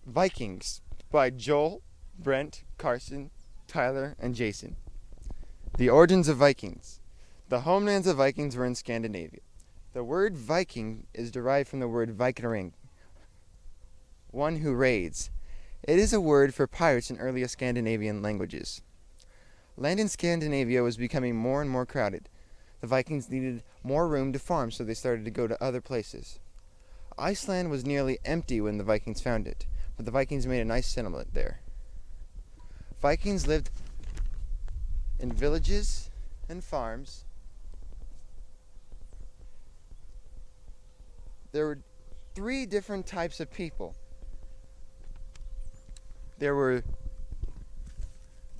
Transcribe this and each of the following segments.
Vikings by Joel, Brent, Carson, Tyler, and Jason. The origins of Vikings. The homelands of Vikings were in Scandinavia. The word Viking is derived from the word Vikering, one who raids. It is a word for pirates in earlier Scandinavian languages. Land in Scandinavia was becoming more and more crowded. The Vikings needed more room to farm, so they started to go to other places. Iceland was nearly empty when the Vikings found it, but the Vikings made a nice settlement there. Vikings lived in villages and farms. There were three different types of people. There were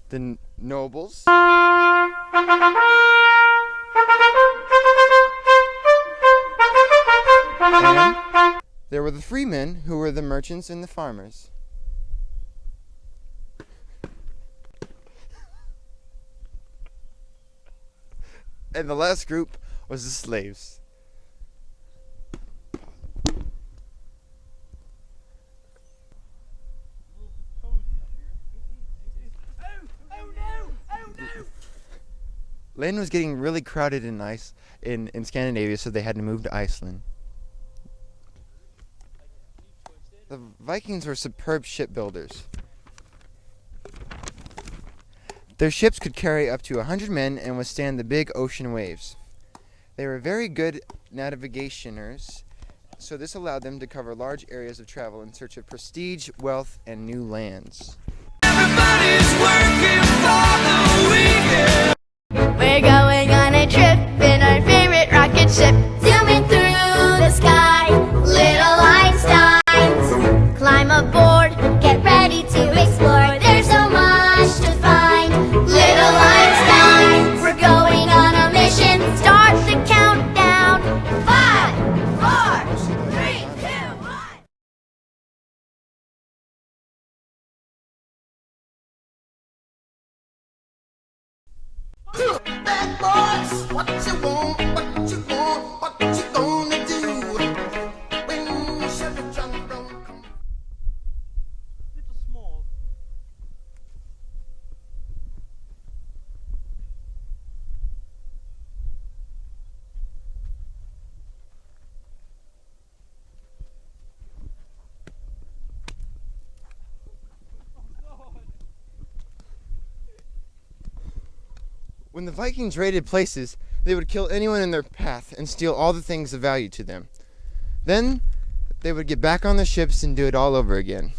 the nobles, and there were the freemen, who were the merchants and the farmers. And the last group was the slaves. Land was getting really crowded in Scandinavia, so they had to move to Iceland. The Vikings were superb shipbuilders. Their ships could carry up to 100 men and withstand the big ocean waves. They were very good navigationers, so this allowed them to cover large areas of travel in search of prestige, wealth, and new lands. Everybody's working for the weekend. We're going on a trip in our favorite rocket ship, zooming through the sky, little Einsteins. Climb aboard, get ready to explore. There's so much to find, little Einsteins. We're going on a mission. Start the countdown. 5, 4, 3, 2, 1. Bad boys, what you want, what you want, what you gonna do when you shut the drum roll? Little small. When the Vikings raided places, they would kill anyone in their path and steal all the things of value to them. Then they would get back on the ships and do it all over again.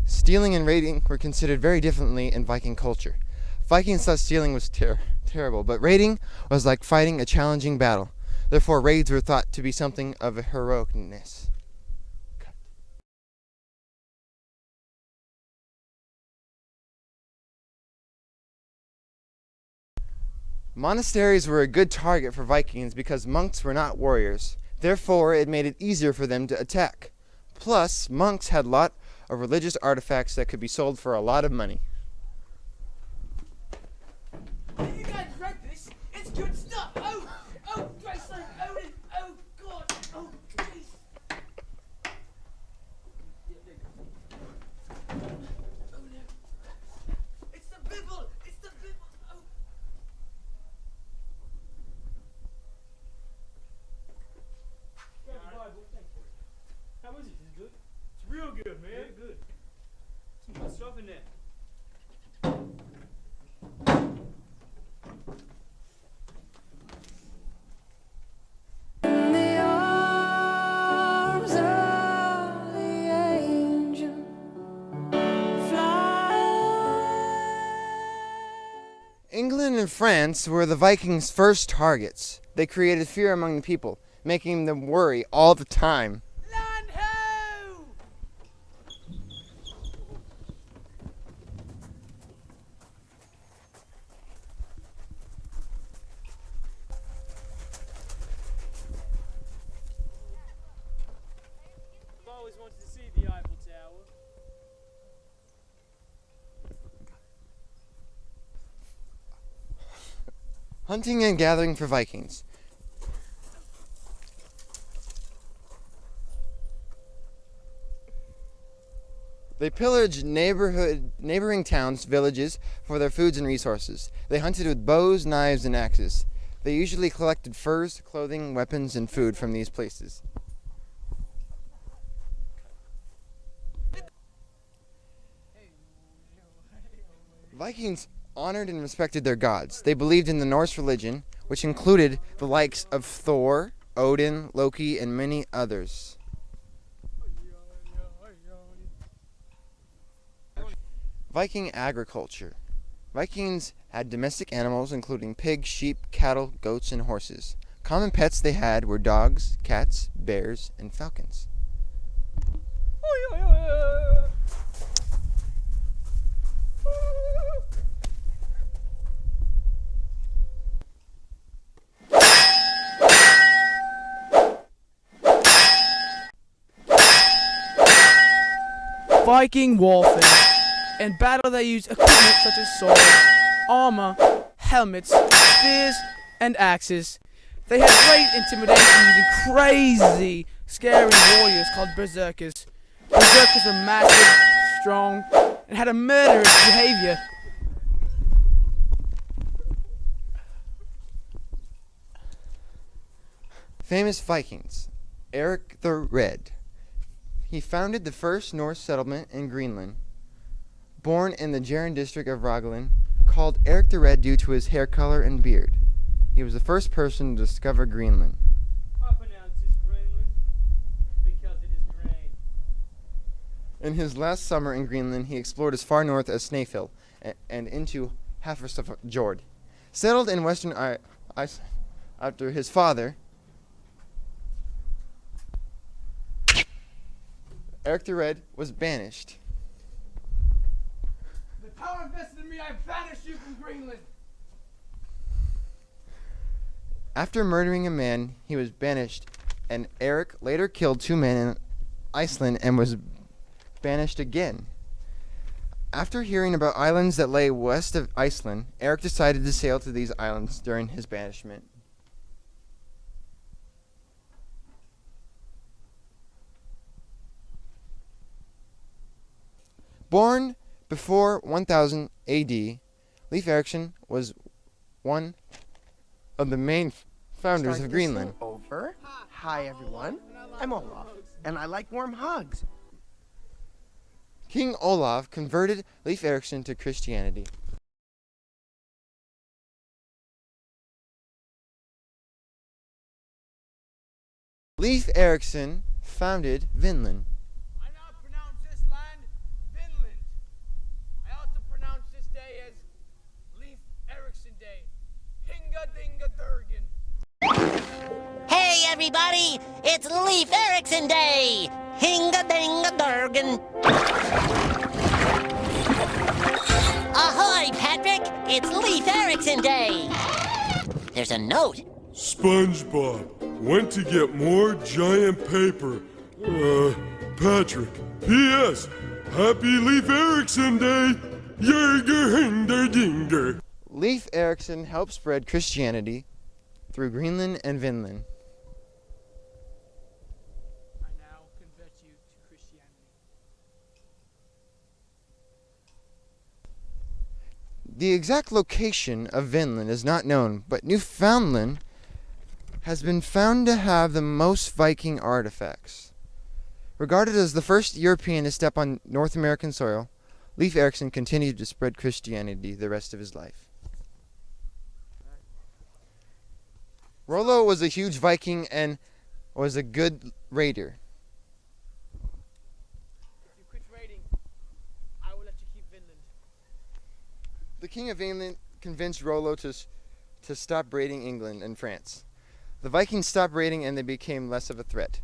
Stealing and raiding were considered very differently in Viking culture. Vikings thought stealing was terrible, but raiding was like fighting a challenging battle. Therefore, raids were thought to be something of a heroicness. Monasteries were a good target for Vikings because monks were not warriors. Therefore, it made it easier for them to attack. Plus, monks had a lot of religious artifacts that could be sold for a lot of money. You guys read this? It's good stuff. Oh, Graceland, Odin, oh God, oh jeez. Oh no. It's the Bible. It's the Bible. Oh. Grab your Bible. Thank you. How is it? Is it good? It's real good, man. Real good. Some good stuff in there. In the arms of the angel, fly. England and France were the Vikings' first targets. They created fear among the people, making them worry all the time. Land ho! I've always wanted to see the Eiffel Tower. Hunting and gathering for Vikings. They pillaged neighboring towns, villages for their foods and resources. They hunted with bows, knives, and axes. They usually collected furs, clothing, weapons, and food from these places. Vikings honored and respected their gods. They believed in the Norse religion, which included the likes of Thor, Odin, Loki, and many others. Viking agriculture. Vikings had domestic animals including pigs, sheep, cattle, goats, and horses. Common pets they had were dogs, cats, bears, and falcons. Viking warfare. In battle they used equipment such as swords, armor, helmets, spears, and axes. They had great intimidation using crazy, scary warriors called berserkers. Berserkers were massive, strong, and had a murderous behavior. Famous Vikings. Eric the Red. He founded the first Norse settlement in Greenland. Born in the Jæren district of Rogaland, called Eric the Red due to his hair color and beard. He was the first person to discover Greenland. I pronounce this Greenland because it is green. In his last summer in Greenland, he explored as far north as Snæfell and into Hafrsfjord. Settled in western Iceland after his father, Eric the Red was banished. The power invested in me, I banish you from Greenland. After murdering a man, he was banished, and Eric later killed 2 men in Iceland and was banished again. After hearing about islands that lay west of Iceland, Eric decided to sail to these islands during his banishment. Born before 1000 AD, Leif Erikson was one of the main founders Start of this Greenland. thing Over. Hi everyone. I'm Olaf, and I like warm hugs. King Olaf converted Leif Erikson to Christianity. Leif Erikson founded Vinland. I now pronounce this land Vinland. I also pronounce this day as Leif Erikson Day. Hinga dinga durgan. Hey everybody, it's Leif Erikson Day! Hinga dinga durgan! Ahoy, Patrick! It's Leif Erikson Day! There's a note. SpongeBob went to get more giant paper. Patrick. P.S. Happy Leif Erikson Day! Yerger hinder dinger. Leif Erikson helped spread Christianity through Greenland and Vinland. I now convert you to Christianity. The exact location of Vinland is not known, but Newfoundland has been found to have the most Viking artifacts. Regarded as the first European to step on North American soil, Leif Erikson continued to spread Christianity the rest of his life. Rollo was a huge Viking and was a good raider. If you quit raiding, I will let you keep Vinland. The King of England convinced Rollo to stop raiding England and France. The Vikings stopped raiding and they became less of a threat.